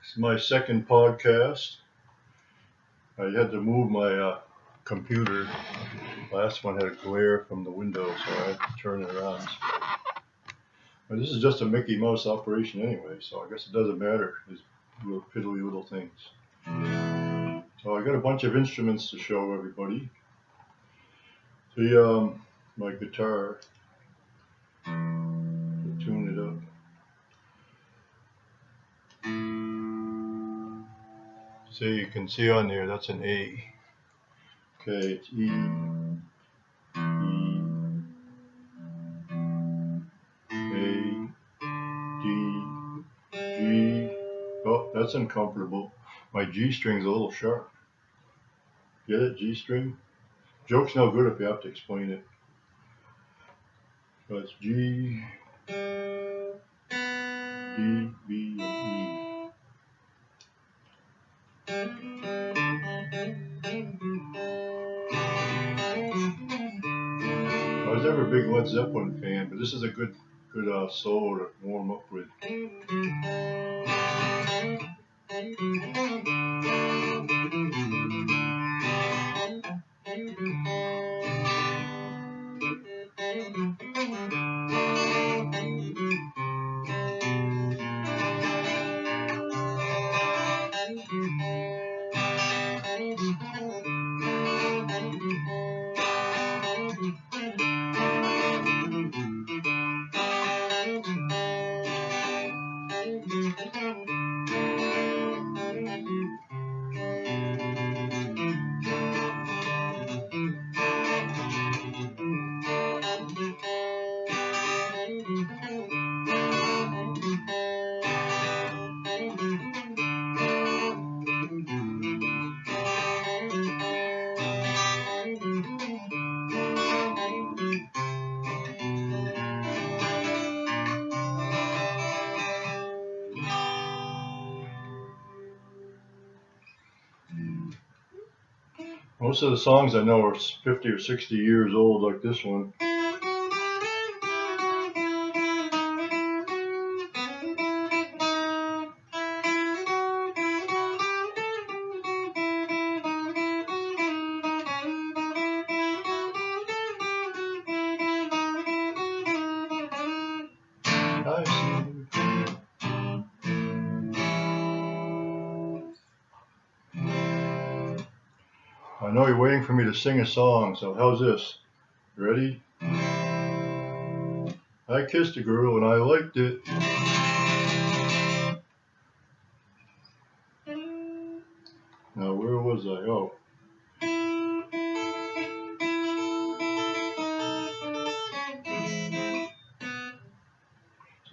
It's my second podcast. I had to move my computer. Last one had a glare from the window, so I had to turn it around. But this is just a Mickey Mouse operation anyway, so I guess it doesn't matter. These little piddly little things. So I got a bunch of instruments to show everybody. See, my guitar. Tune it up. See, you can see on there, that's an A. Okay, it's E, A, D, G. Oh, that's uncomfortable. My G string's a little sharp. Get it? G string? Joke's no good if you have to explain it. So it's G, D, B, and E. I was never a big Led Zeppelin fan, but this is a good solo to warm up with. Most of the songs I know are 50 or 60 years old, like this one. I know you're waiting for me to sing a song, so how's this? Ready? I kissed a girl and I liked it. Now, where was I? Oh.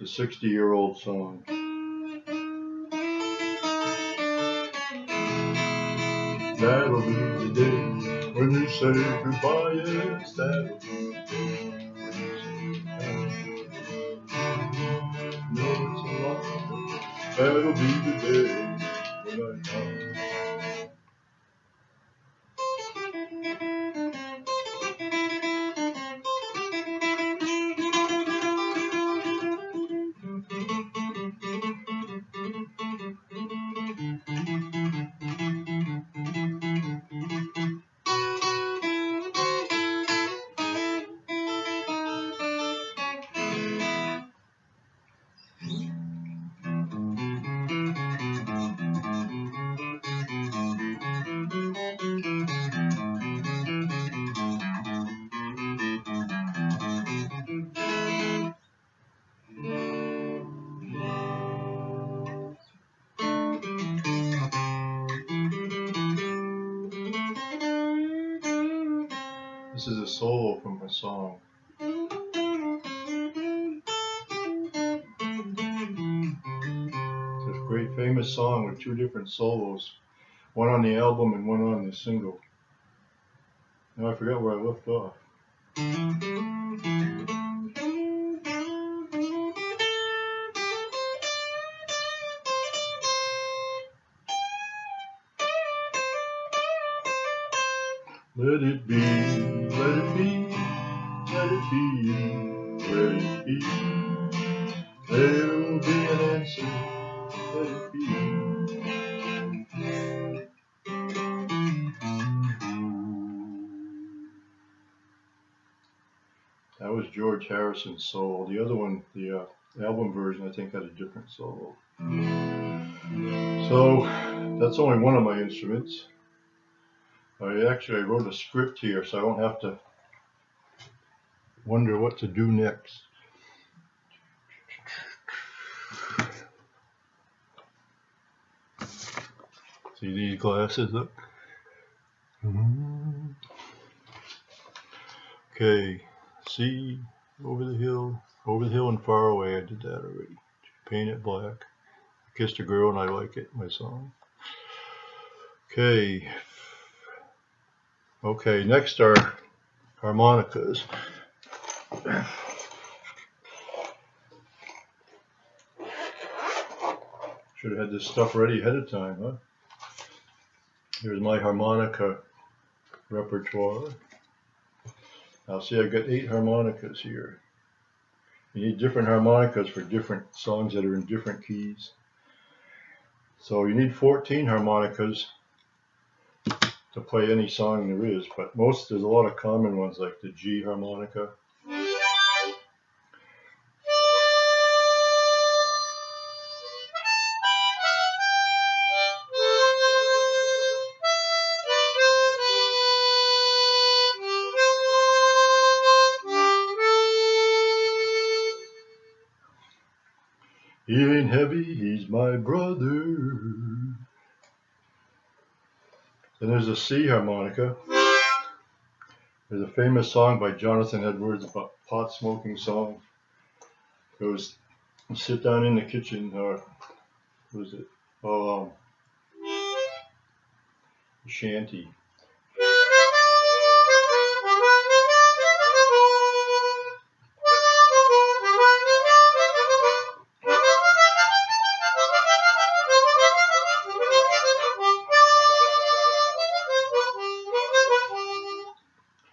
It's a 60-year-old song. That'll be the day when you say goodbye, yes, that'll be the day when you say goodbye. No, it's a long day. That'll be the day when I come. This is a solo from a song. It's a great famous song with two different solos. One on the album and one on the single. Now I forgot where I left off. Let it be, let it be, let it be, let it be. There'll be an answer, let it be. George Harrison solo. The other one, the album version, I think had a different solo. So that's only one of my instruments. I wrote a script here so I don't have to wonder what to do next. See these glasses? Look. Okay, see, over the hill and far away. I did that already. Paint it black. I kissed a girl and I like it, my song. Okay, next are harmonicas. Should have had this stuff ready ahead of time, huh? Here's my harmonica repertoire. Now see, I've got 8 harmonicas here. You need different harmonicas for different songs that are in different keys. So you need 14 harmonicas to play any song there is, but there's a lot of common ones like the G harmonica. He ain't heavy, he's my brother. Then there's a C harmonica. There's a famous song by Jonathan Edwards about pot smoking song. It goes, sit down in the kitchen, or what is it? Shanty.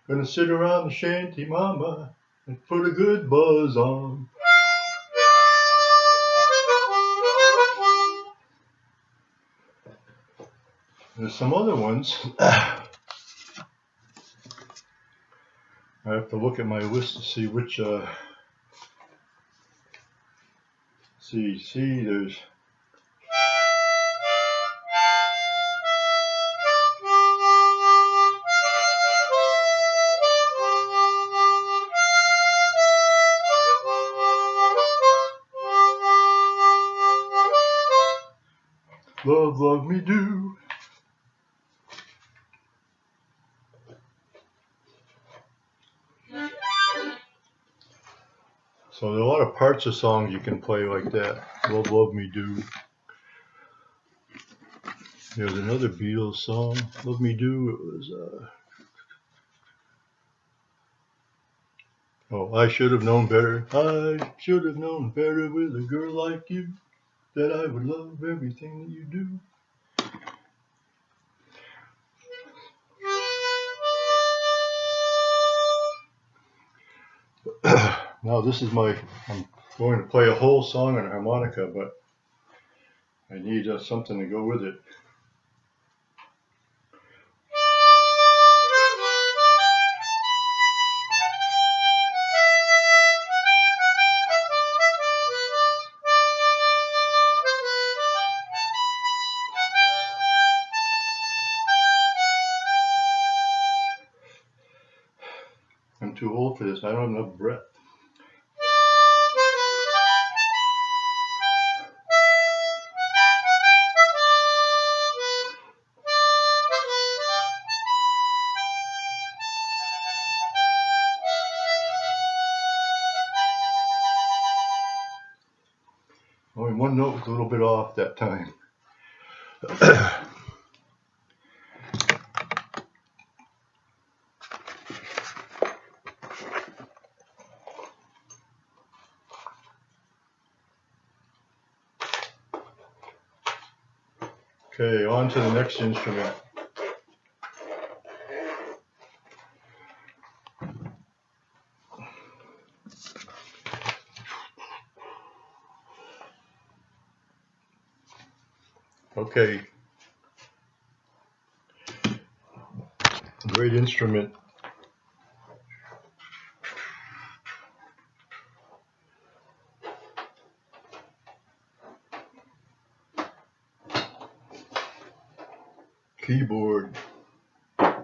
Gonna sit around the shanty, mama, and put a good buzz on. There's some other ones. I have to look at my list to see which, there's Love, love me do. So there are a lot of parts of songs you can play like that. Love, love me do. There's another Beatles song, Love Me Do. It was, I should have known better. I should have known better with a girl like you, that I would love everything that you do. Now this is I'm going to play a whole song on a harmonica, but I need something to go with it. I'm too old for this. I don't have enough breath. Only one note was a little bit off that time. Okay, on to the next instrument. Okay, great instrument. keyboard, in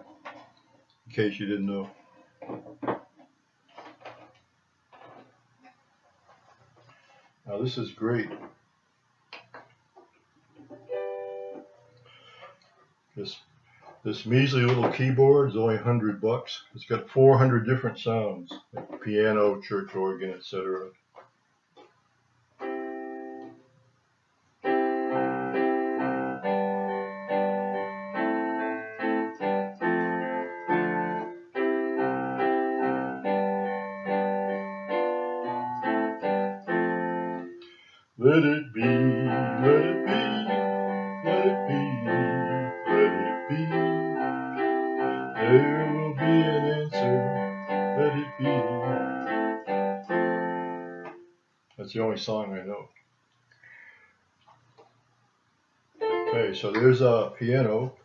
case you didn't know. Now this is great. This measly little keyboard is only $100. It's got 400 different sounds, like piano, church organ, etc. Let it be, let it be, let it be, let it be. There will be an answer, let it be. That's the only song I know. Okay, so there's a piano.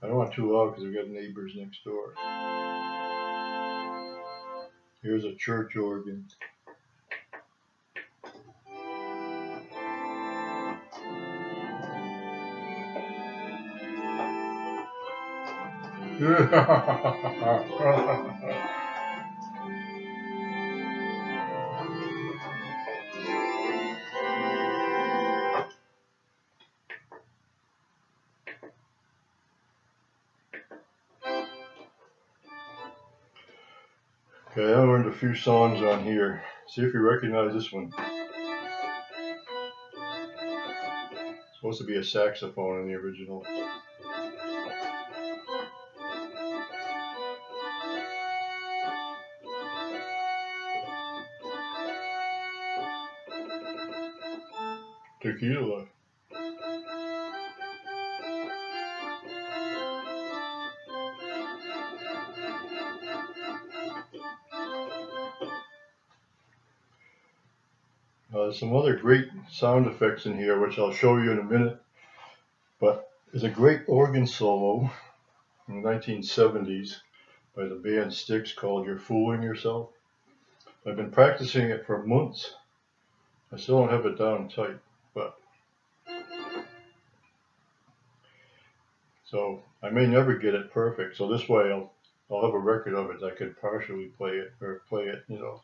I don't want it too loud because we've got neighbors next door. Here's a church organ. Okay, I learned a few songs on here. See if you recognize this one. It's supposed to be a saxophone in the original. Tequila. There's some other great sound effects in here, which I'll show you in a minute. But there's a great organ solo in the 1970s by the band Styx called You're Fooling Yourself. I've been practicing it for months. I still don't have it down tight, but so I may never get it perfect. So this way I'll have a record of it. I could partially play it, you know.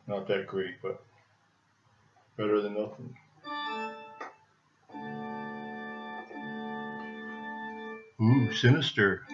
Not that great, but better than nothing. Ooh, sinister.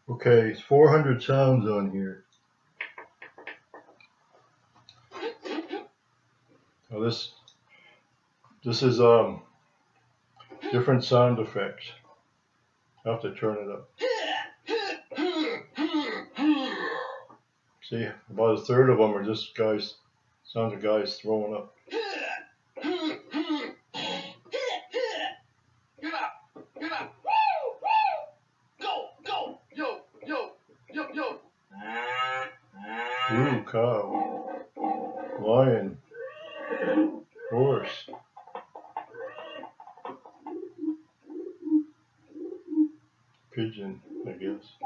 Okay, it's 400 sounds on here. Now this is different sound effects. I have to turn it up. See, about a third of them are just sounds of guys throwing up. Ooh, cow, lion, horse, pigeon, I guess.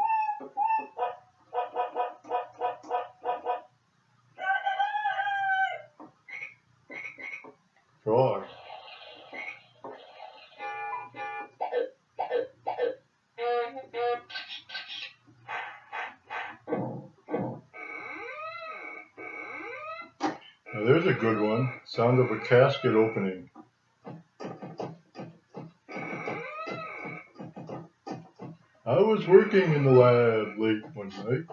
Frog. Now there's a good one. Sound of a casket opening. I was working in the lab late one night,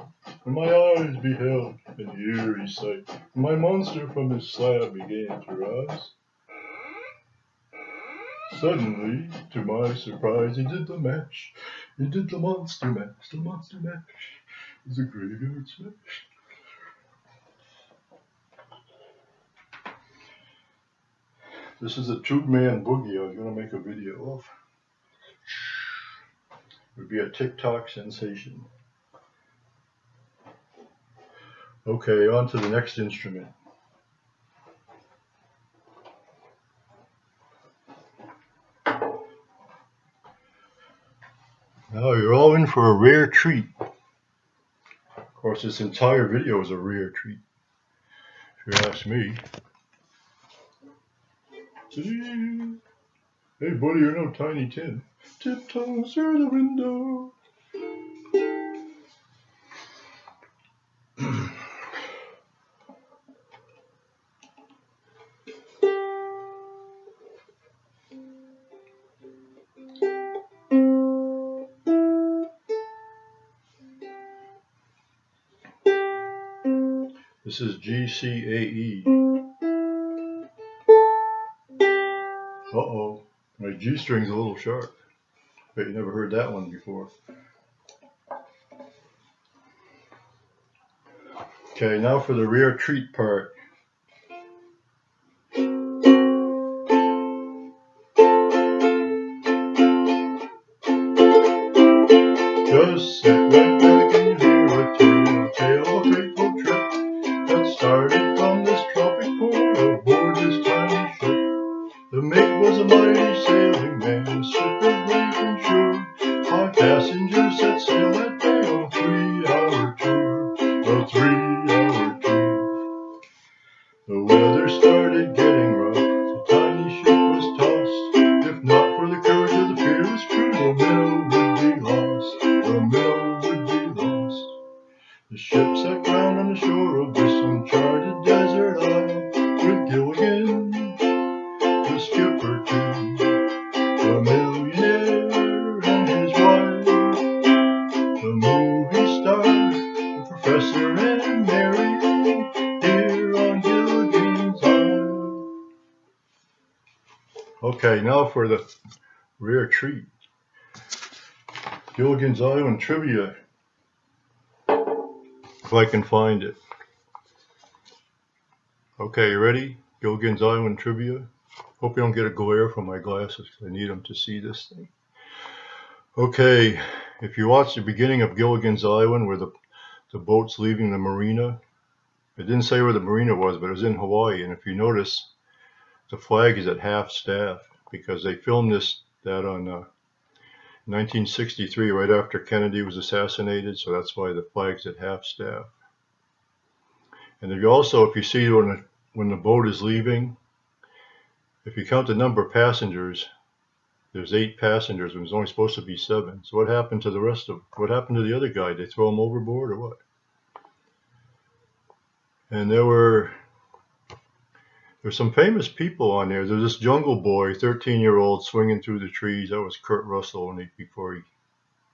when my eyes beheld an eerie sight. My monster from his slab began to rise. Suddenly, to my surprise, he did the mash. He did the monster mash. The monster mash is a graveyard smash. This is a two-man boogie I was going to make a video of. It would be a TikTok sensation. Okay, on to the next instrument. Now you're all in for a rare treat. Of course, this entire video is a rare treat, if you ask me. Hey buddy, you're no Tiny Tim. Tiptoes through the window. This is GCAE. Uh-oh, my G string's a little sharp. Bet you never heard that one before. Okay, now for the rare treat part. Just sit right back and hear a tale of a grateful trip that started from this tropic port aboard this tiny ship. The mate was a mighty sailing man, a skipper brave and sure. 5 passengers set sail that day on a 3-hour tour. A 3-hour tour. The weather started getting rough. The tiny ship was tossed. If not for the courage of the fearless crew, the minnow would be lost. The minnow would be lost. The ship set ground on the shore of this uncharted desert isle, with Gilligan, the skipper too, the millionaire and his wife, the movie star, the professor and Mary, here on Gilligan's Isle. Okay, now for the rare treat. Gilligan's Island trivia, if I can find it. Okay, you ready? Gilligan's Island trivia. Hope you don't get a glare from my glasses, because I need them to see this thing. Okay, if you watch the beginning of Gilligan's Island where the boat's leaving the marina, it didn't say where the marina was, but it was in Hawaii. And if you notice, the flag is at half staff because they filmed that on 1963, right after Kennedy was assassinated. So that's why the flag's at half staff. And if you see when the boat is leaving, if you count the number of passengers, there's 8 passengers when there's only supposed to be 7. So what happened to the rest of them? What happened to the other guy? They throw him overboard or what? And there's some famous people on there. There's this Jungle Boy, 13-year-old, swinging through the trees. That was Kurt Russell before he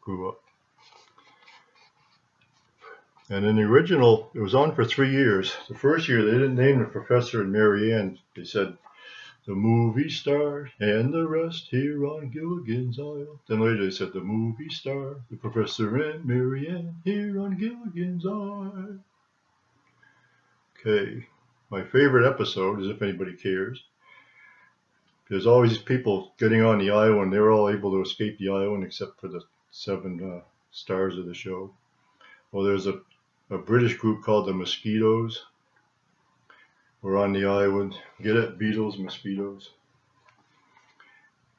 grew up. And in the original, it was on for 3 years. The first year, they didn't name the professor and Mary Ann. They said, the movie star and the rest here on Gilligan's Isle. Then later they said, the movie star, the professor and Mary Ann here on Gilligan's Isle. Okay, my favorite episode is, if anybody cares, there's always people getting on the island. They're all able to escape the island except for the 7 stars of the show. Well, there's a a British group called the Mosquitoes were on the island. Get it? Beatles, mosquitoes.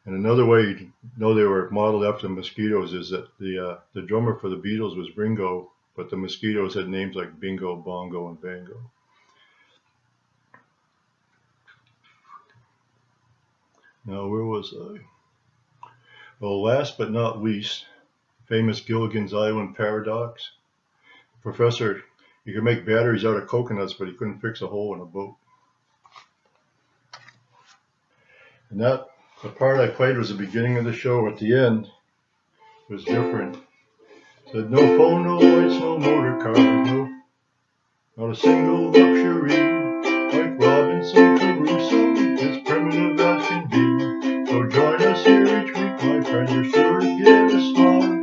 And another way you know they were modeled after the Mosquitoes is that the drummer for the Beatles was Ringo, but the Mosquitoes had names like Bingo, Bongo, and Bango. Now, where was I? Well, last but not least, famous Gilligan's Island paradox. Professor, you could make batteries out of coconuts, but he couldn't fix a hole in a boat. And that, the part I played was the beginning of the show. At the end, it was different. It said, no phone, no lights, no motor cars, no, not a single luxury. Like Robinson Crusoe, as primitive as can be. So join us here each week, my friend, you're sure to get a smile.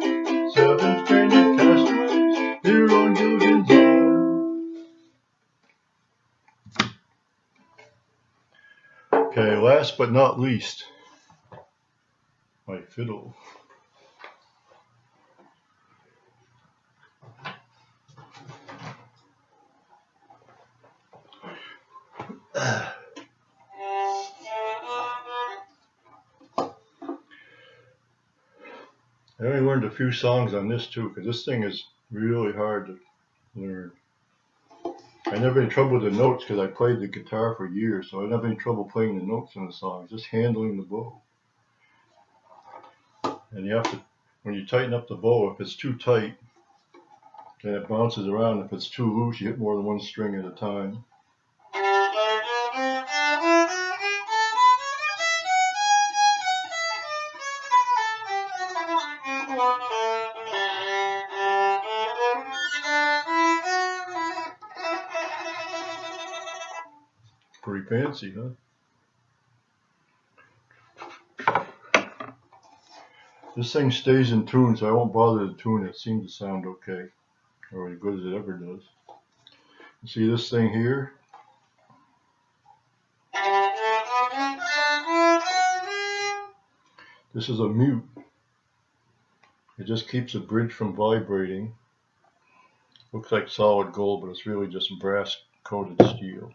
7 stranded castaways here on Gilligan's Island. Okay, last but not least, my fiddle. I only learned a few songs on this too, because this thing is really hard to learn. I never had any trouble with the notes because I played the guitar for years, so I didn't have any trouble playing the notes in the songs, just handling the bow. And you have to, when you tighten up the bow, if it's too tight, then it bounces around. If it's too loose, you hit more than one string at a time. Pretty fancy, huh? This thing stays in tune, so I won't bother to tune it. It seems to sound okay, or as good as it ever does. You see this thing here? This is a mute. It just keeps the bridge from vibrating. Looks like solid gold, but it's really just brass coated steel.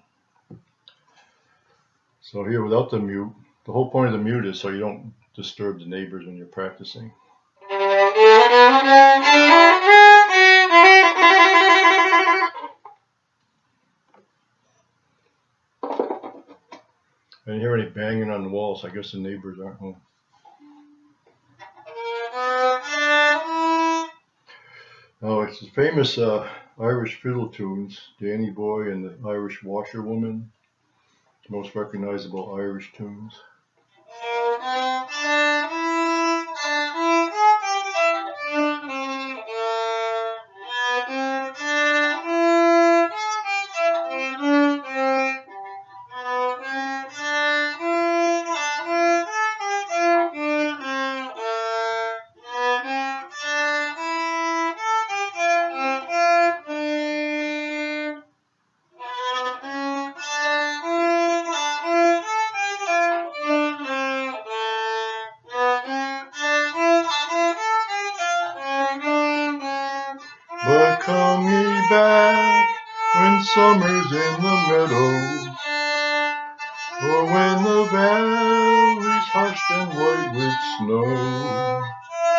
So here, without the mute, the whole point of the mute is so you don't disturb the neighbors when you're practicing. I didn't hear any banging on the walls, so I guess the neighbors aren't home. Oh, it's the famous Irish fiddle tunes, Danny Boy and the Irish Washerwoman, most recognizable Irish tunes. But come ye back when summer's in the meadows, or when the valley's hushed and white with snow,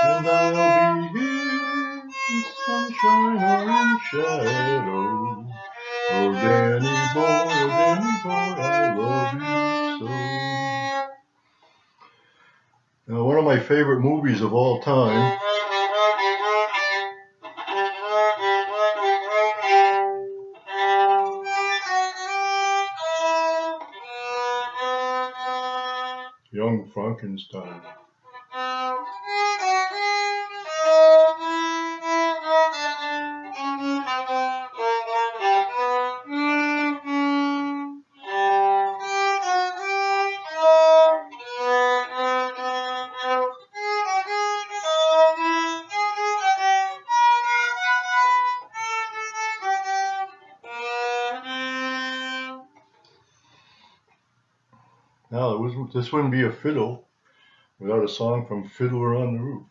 and I'll be here in sunshine or in shadow. Oh, Danny boy, I love you so. Now, one of my favorite movies of all time Young Frankenstein. Now, this wouldn't be a fiddle without a song from Fiddler on the Roof.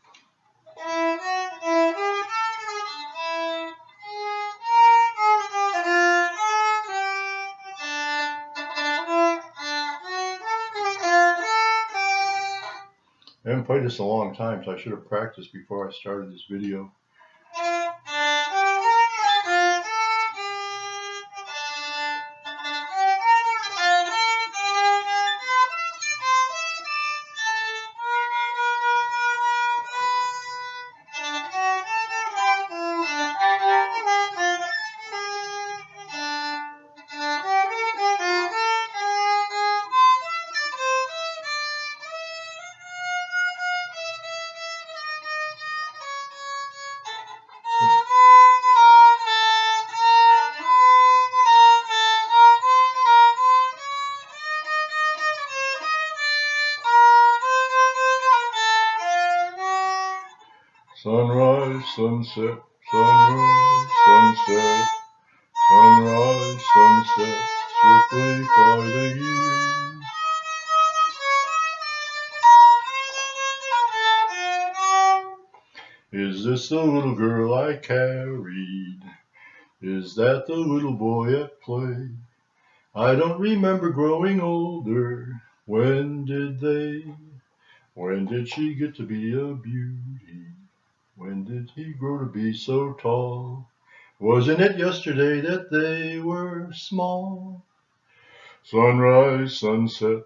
I haven't played this in a long time, so I should have practiced before I started this video. Sunrise, sunset, sunrise, sunset, sunrise, sunset, swiftly fly the years. Is this the little girl I carried? Is that the little boy at play? I don't remember growing older. When did they? When did she get to be a beauty? When did he grow to be so tall? Wasn't it yesterday that they were small? Sunrise, sunset,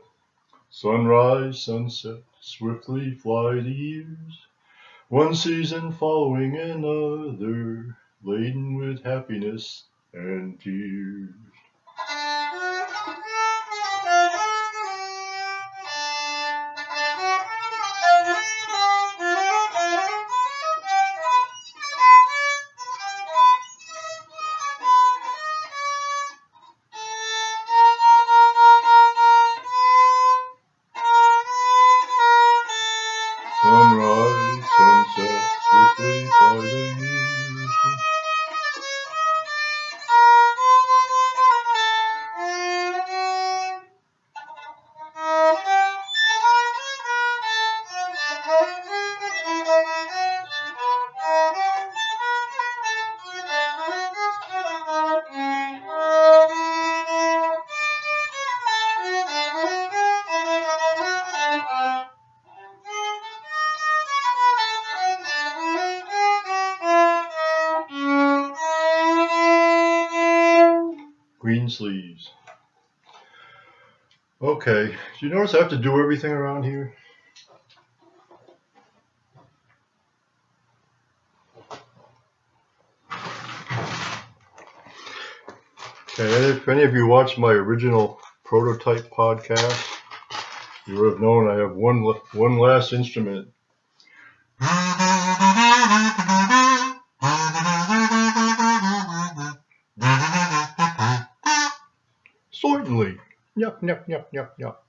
sunrise, sunset, swiftly fly the years. One season following another, laden with happiness and tears. Sunrise, sunset, swiftly fly the years. Green sleeves. Okay, do you notice I have to do everything around here? Okay, if any of you watched my original prototype podcast, you would have known I have one last instrument. Certainly. Yup, yup, yup, yup, yup.